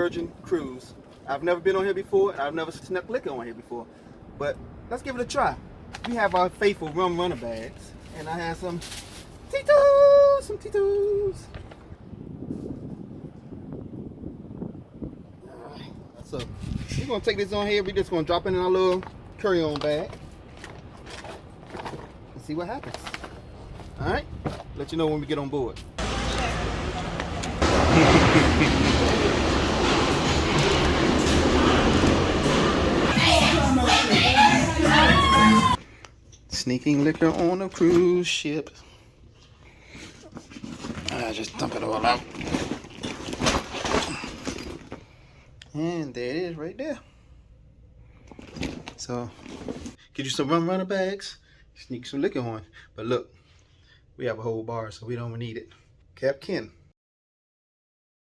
Virgin cruise. I've never been on here before, and I've never snuck liquor on here before. But let's give it a try. We have our faithful rum runner bags, and I have some Tito's, Alright, so we're gonna take this on here. We're just gonna drop it in our little carry-on bag and see what happens. Alright, let you know when we get on board. Sneaking liquor on a cruise ship. I just dump it all out. And there it is right there. So, get you some rum runner bags, sneak some liquor on. But look, we have a whole bar, so we don't need it. Cap Ken.